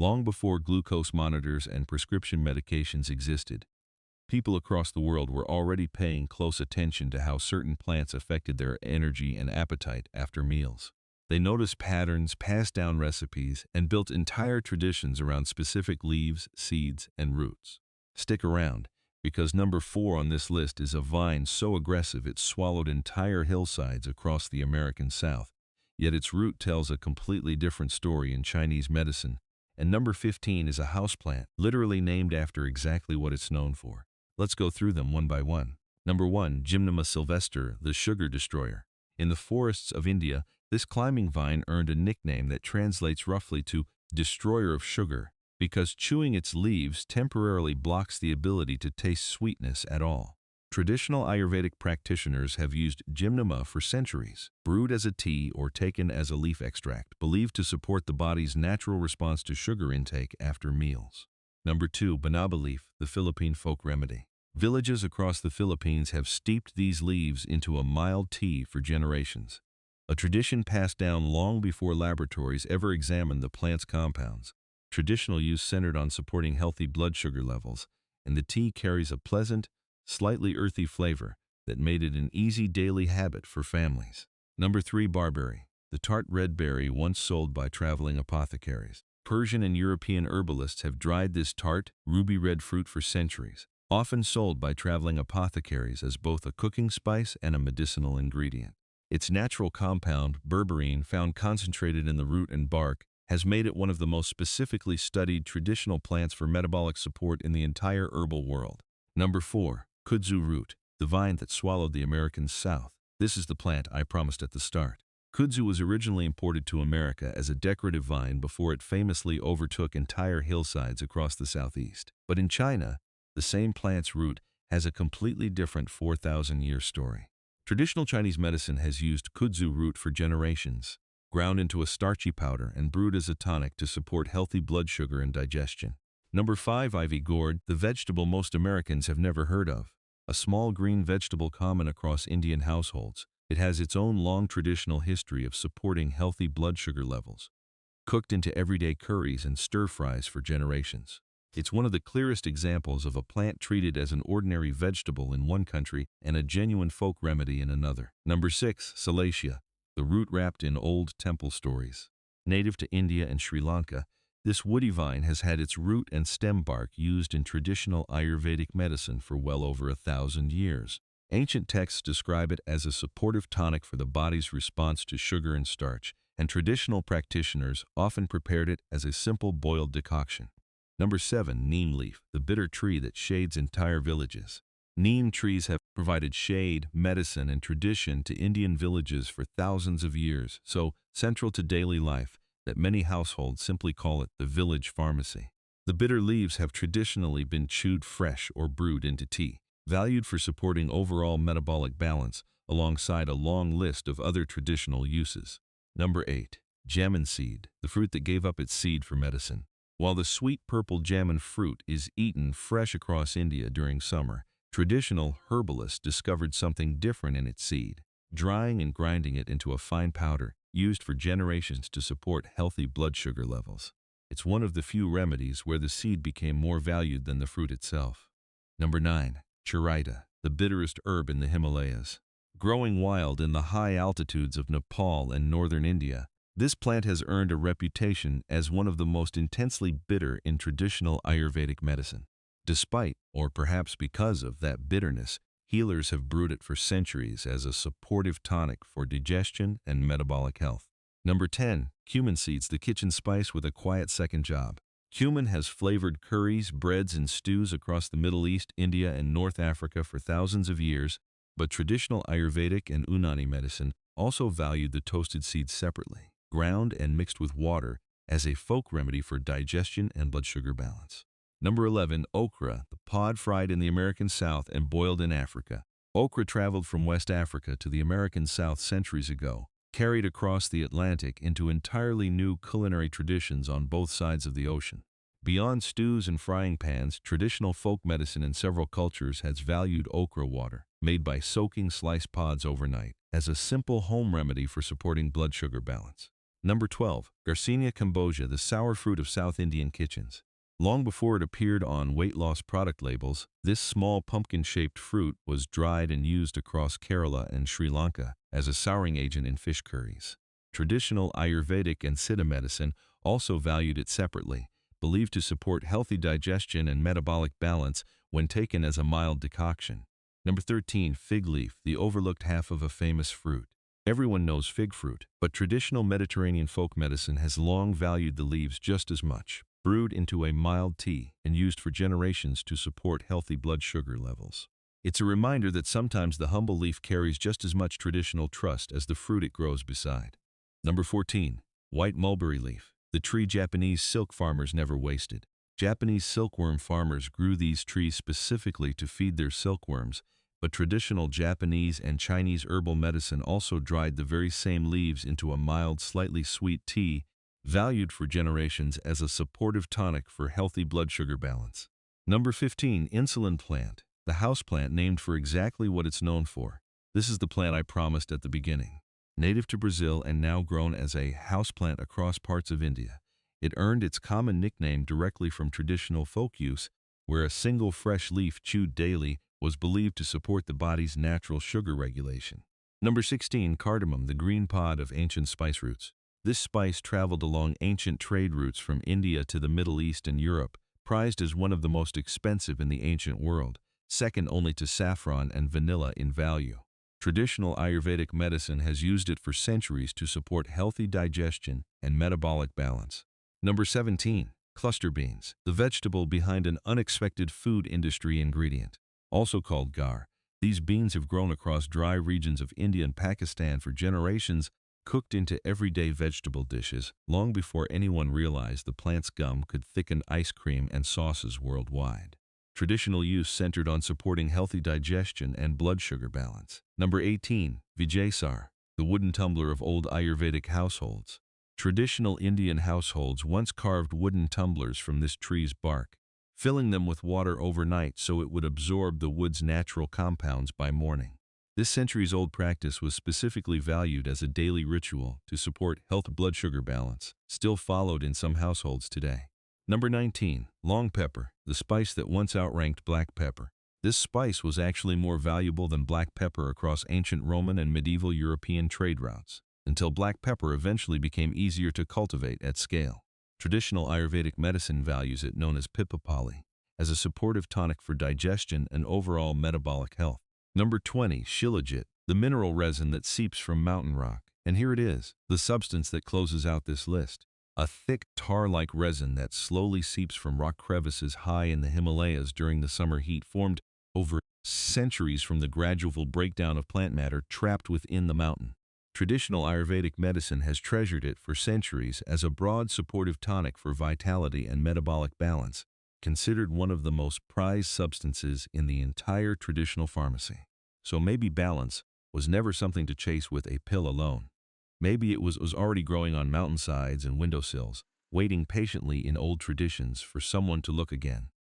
Long before glucose monitors and prescription medications existed, people across the world were already paying close attention to how certain plants affected their energy and appetite after meals. They noticed patterns, passed down recipes, and built entire traditions around specific leaves, seeds, and roots. Stick around, because number 4 on this list is a vine so aggressive it swallowed entire hillsides across the American South, yet its root tells a completely different story in Chinese medicine. And number 15 is a houseplant, literally named after exactly what it's known for. Let's go through them one by one. Number 1, Gymnema sylvestre, the sugar destroyer. In the forests of India, this climbing vine earned a nickname that translates roughly to destroyer of sugar, because chewing its leaves temporarily blocks the ability to taste sweetness at all. Traditional Ayurvedic practitioners have used gymnema for centuries, brewed as a tea or taken as a leaf extract, believed to support the body's natural response to sugar intake after meals. Number 2, banaba leaf, the Philippine folk remedy. Villages across the Philippines have steeped these leaves into a mild tea for generations, a tradition passed down long before laboratories ever examined the plant's compounds. Traditional use centered on supporting healthy blood sugar levels, and the tea carries a pleasant, slightly earthy flavor that made it an easy daily habit for families. Number 3, barberry, the tart red berry once sold by traveling apothecaries. Persian and European herbalists have dried this tart, ruby red fruit for centuries, often sold by traveling apothecaries as both a cooking spice and a medicinal ingredient. Its natural compound, berberine, found concentrated in the root and bark, has made it one of the most specifically studied traditional plants for metabolic support in the entire herbal world. Number 4, kudzu root, the vine that swallowed the American South. This is the plant I promised at the start. Kudzu was originally imported to America as a decorative vine before it famously overtook entire hillsides across the southeast. But in China, the same plant's root has a completely different 4,000-year story. Traditional Chinese medicine has used kudzu root for generations, ground into a starchy powder and brewed as a tonic to support healthy blood sugar and digestion. Number 5, ivy gourd, the vegetable most Americans have never heard of. A small green vegetable common across Indian households, it has its own long traditional history of supporting healthy blood sugar levels, cooked into everyday curries and stir-fries for generations. It's one of the clearest examples of a plant treated as an ordinary vegetable in one country and a genuine folk remedy in another. Number 6, salacia, the root wrapped in old temple stories. Native to India and Sri Lanka, this woody vine has had its root and stem bark used in traditional Ayurvedic medicine for well over 1,000 years. Ancient texts describe it as a supportive tonic for the body's response to sugar and starch, and traditional practitioners often prepared it as a simple boiled decoction. Number 7, neem leaf, the bitter tree that shades entire villages. Neem trees have provided shade, medicine, and tradition to Indian villages for thousands of years, so central to daily life that many households simply call it the village pharmacy. The bitter leaves have traditionally been chewed fresh or brewed into tea, valued for supporting overall metabolic balance alongside a long list of other traditional uses. Number 8, jamun seed, the fruit that gave up its seed for medicine. While the sweet purple jamun fruit is eaten fresh across India during summer, traditional herbalists discovered something different in its seed, drying and grinding it into a fine powder used for generations to support healthy blood sugar levels. It's one of the few remedies where the seed became more valued than the fruit itself. Number 9, charaita, the bitterest herb in the Himalayas. Growing wild in the high altitudes of Nepal and northern India, this plant has earned a reputation as one of the most intensely bitter in traditional Ayurvedic medicine. Despite, or perhaps because of, that bitterness, healers have brewed it for centuries as a supportive tonic for digestion and metabolic health. Number 10, cumin seeds, the kitchen spice with a quiet second job. Cumin has flavored curries, breads, and stews across the Middle East, India, and North Africa for thousands of years, but traditional Ayurvedic and Unani medicine also valued the toasted seeds separately, ground and mixed with water as a folk remedy for digestion and blood sugar balance. Number 11, okra, the pod fried in the American South and boiled in Africa. Okra traveled from West Africa to the American South centuries ago, carried across the Atlantic into entirely new culinary traditions on both sides of the ocean. Beyond stews and frying pans, traditional folk medicine in several cultures has valued okra water, made by soaking sliced pods overnight, as a simple home remedy for supporting blood sugar balance. Number 12. Garcinia cambogia, the sour fruit of South Indian kitchens. Long before it appeared on weight loss product labels, this small pumpkin-shaped fruit was dried and used across Kerala and Sri Lanka as a souring agent in fish curries. Traditional Ayurvedic and Siddha medicine also valued it separately, believed to support healthy digestion and metabolic balance when taken as a mild decoction. Number 13. Fig leaf, the overlooked half of a famous fruit. Everyone knows fig fruit, but traditional Mediterranean folk medicine has long valued the leaves just as much, brewed into a mild tea and used for generations to support healthy blood sugar levels. It's a reminder that sometimes the humble leaf carries just as much traditional trust as the fruit it grows beside. Number 14. White mulberry leaf, the tree Japanese silk farmers never wasted. Japanese silkworm farmers grew these trees specifically to feed their silkworms, but traditional Japanese and Chinese herbal medicine also dried the very same leaves into a mild, slightly sweet tea, valued for generations as a supportive tonic for healthy blood sugar balance. Number 15. Insulin plant, the houseplant named for exactly what it's known for. This is the plant I promised at the beginning. Native to Brazil and now grown as a houseplant across parts of India, it earned its common nickname directly from traditional folk use, where a single fresh leaf chewed daily was believed to support the body's natural sugar regulation. Number 16. Cardamom, the green pod of ancient spice roots. This spice traveled along ancient trade routes from India to the Middle East and Europe, prized as one of the most expensive in the ancient world, second only to saffron and vanilla in value. Traditional Ayurvedic medicine has used it for centuries to support healthy digestion and metabolic balance. Number 17. Cluster beans, the vegetable behind an unexpected food industry ingredient. Also called gar, these beans have grown across dry regions of India and Pakistan for generations, cooked into everyday vegetable dishes, long before anyone realized the plant's gum could thicken ice cream and sauces worldwide. Traditional use centered on supporting healthy digestion and blood sugar balance. Number 18. Vijay, the wooden tumbler of old Ayurvedic households. Traditional Indian households once carved wooden tumblers from this tree's bark, filling them with water overnight so it would absorb the wood's natural compounds by morning. This centuries-old practice was specifically valued as a daily ritual to support healthy blood sugar balance, still followed in some households today. Number 19. Long pepper, the spice that once outranked black pepper. This spice was actually more valuable than black pepper across ancient Roman and medieval European trade routes, until black pepper eventually became easier to cultivate at scale. Traditional Ayurvedic medicine values it, known as pipapali, as a supportive tonic for digestion and overall metabolic health. Number 20. Shilajit, the mineral resin that seeps from mountain rock. And here it is, the substance that closes out this list. A thick, tar-like resin that slowly seeps from rock crevices high in the Himalayas during the summer heat, formed over centuries from the gradual breakdown of plant matter trapped within the mountain. Traditional Ayurvedic medicine has treasured it for centuries as a broad supportive tonic for vitality and metabolic balance, considered one of the most prized substances in the entire traditional pharmacy. So maybe balance was never something to chase with a pill alone. Maybe it was already growing on mountainsides and windowsills, waiting patiently in old traditions for someone to look again.